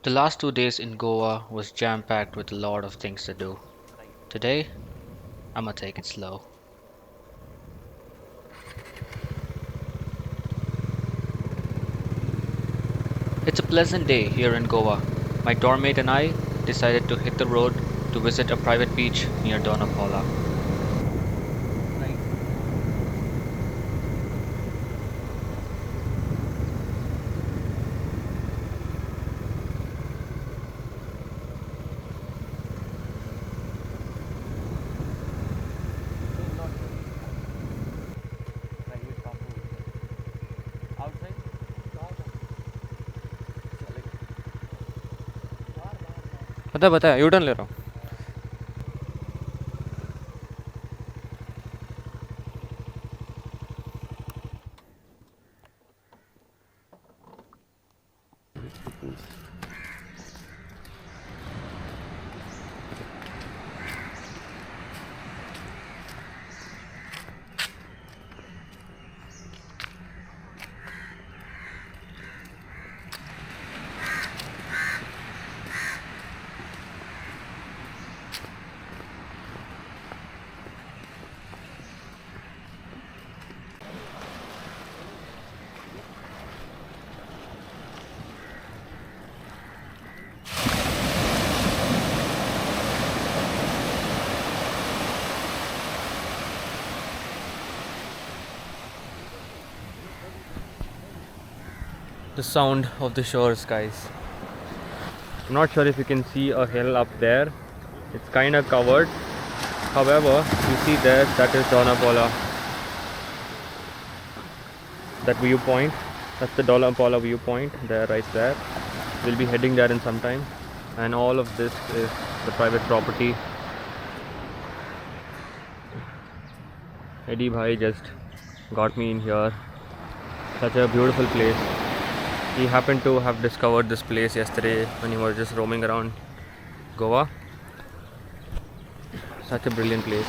The last 2 days in Goa was jam-packed with a lot of things to do. Today, I'ma take it slow. It's a pleasant day here in Goa. My dormmate and I decided to hit the road to visit a private beach near Dona Paula. बता U turn ले रहा हूँ. The sound of the shores, guys. I'm not sure if you can see a hill up there. It's kind of covered. However, you see there, that is Dona Paula. That viewpoint, that's the Dona Paula viewpoint there, right there. We'll be heading there in some time. And all of this is the private property. Eddie Bhai just got me in here. Such a beautiful place. He happened to have discovered this place yesterday when he was just roaming around Goa. Such a brilliant place.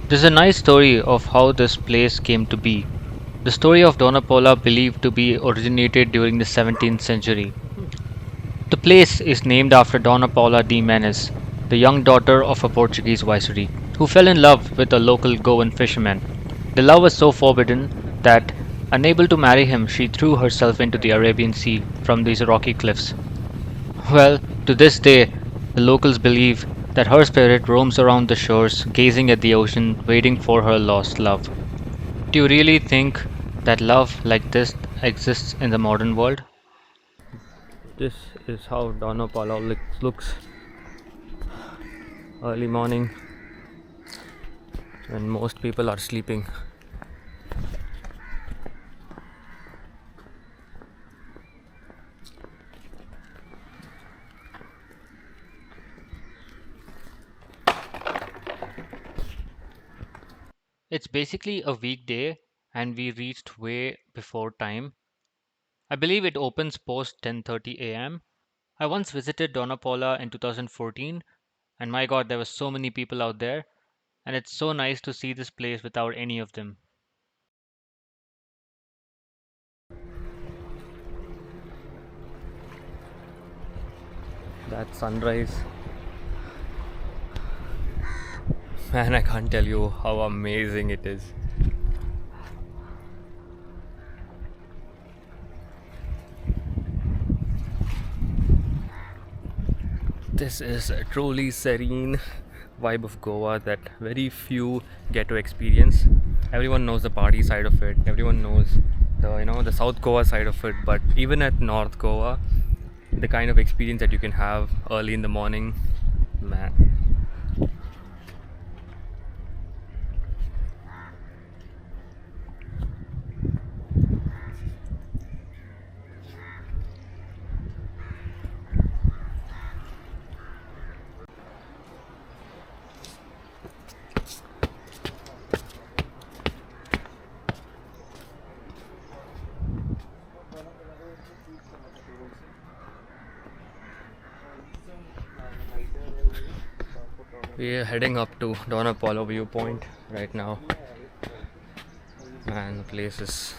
There's a nice story of how this place came to be. The story of Dona Paula believed to be originated during the 17th century. The place is named after Dona Paula de Menes, the young daughter of a Portuguese viceroy, who fell in love with a local Goan fisherman. The love was so forbidden that, unable to marry him, she threw herself into the Arabian Sea from these rocky cliffs. Well, to this day, the locals believe that her spirit roams around the shores, gazing at the ocean, waiting for her lost love. Do you really think that love like this exists in the modern world? This is how Dona Paula looks early morning when most people are sleeping. It's basically a weekday and we reached way before time. I believe it opens post 10:30 a.m. I once visited Dona Paula in 2014 and my god there were so many people out there and it's so nice to see this place without any of them. That sunrise, man, I can't tell you how amazing it is. This is a truly serene vibe of Goa that very few get to experience. Everyone knows the party side of it. Everyone knows the South Goa side of it. But even at North Goa, the kind of experience that you can have early in the morning, man. We are heading up to Dona Paula View point right now. Man, the place is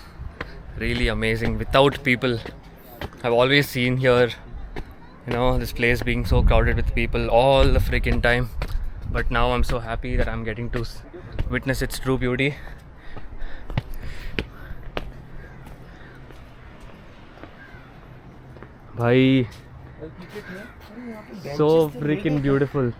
really amazing without people. I've always seen here, this place being so crowded with people all the freaking time. But now I'm so happy that I'm getting to witness its true beauty. Bhai, so freaking beautiful.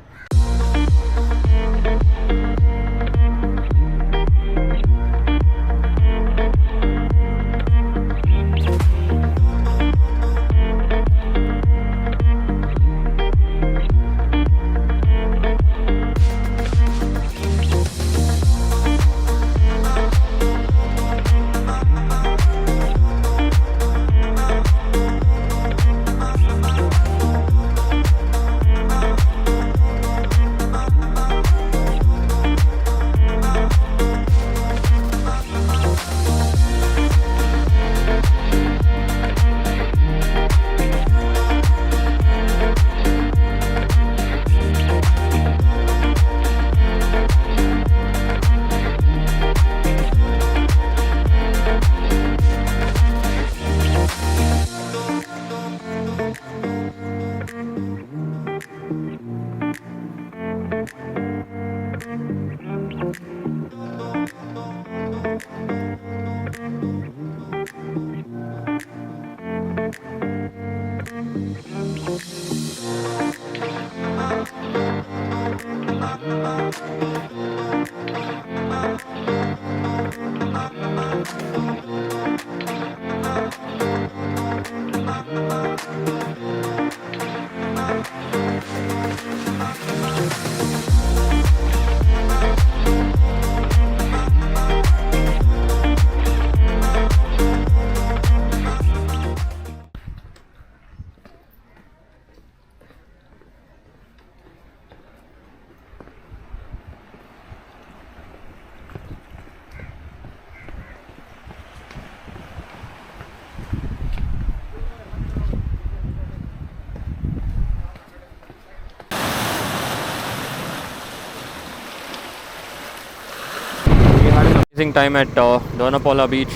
Amazing time at Dona Paula Beach.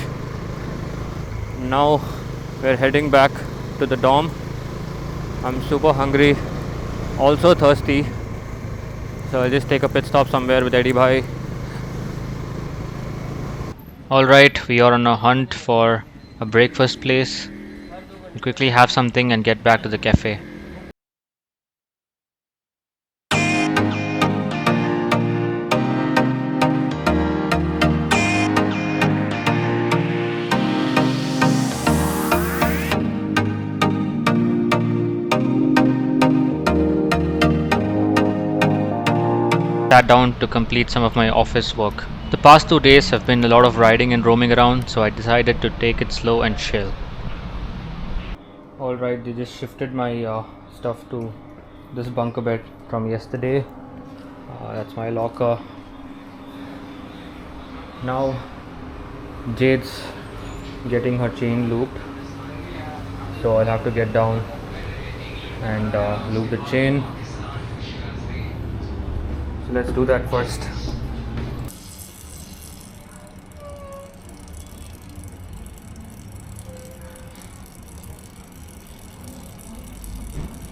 Now we're heading back to the dorm. I'm super hungry, also thirsty, so I'll just take a pit stop somewhere with Eddie Bhai. Alright, we are on a hunt for a breakfast place. We'll quickly have something and get back to the cafe. Sat down to complete some of my office work. The past 2 days have been a lot of riding and roaming around, so I decided to take it slow and chill. Alright, they just shifted my stuff to this bunker bed from yesterday. That's my locker. Now Jade's getting her chain looped, so I'll have to get down and loop the chain. So let's do that first.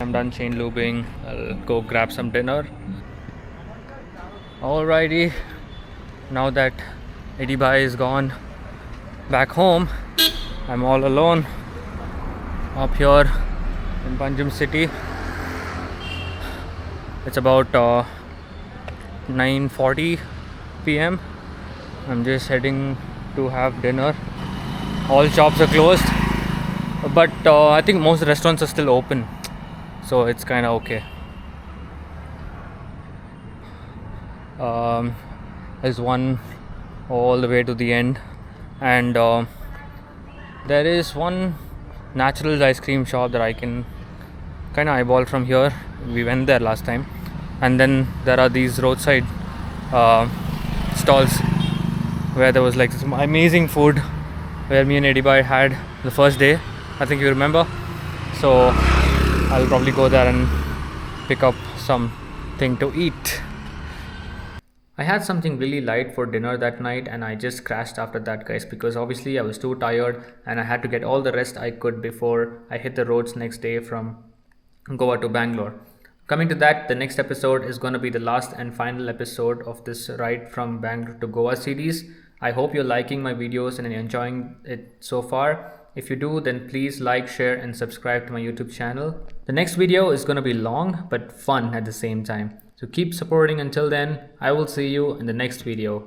I'm done chain looping. I'll go grab some dinner. Alrighty, now that Eddie Bhai is gone back home, I'm all alone up here in Panjim city. It's about 9:40 p.m. I'm just heading to have dinner. All shops are closed, but I think most restaurants are still open, so it's kind of okay. There's one all the way to the end, and there is one Naturals ice cream shop that I can kind of eyeball from here. We went there last time. And then there are these roadside stalls where there was like some amazing food, where me and Eddie Bhai had the first day, I think you remember. So I'll probably go there and pick up something to eat. I had something really light for dinner that night and I just crashed after that, guys, because obviously I was too tired and I had to get all the rest I could before I hit the roads next day from Goa to Bangalore. Coming to that, the next episode is going to be the last and final episode of this ride from Bangalore to Goa series. I hope you're liking my videos and enjoying it so far. If you do, then please like, share, and subscribe to my YouTube channel. The next video is going to be long but fun at the same time. So keep supporting until then. I will see you in the next video.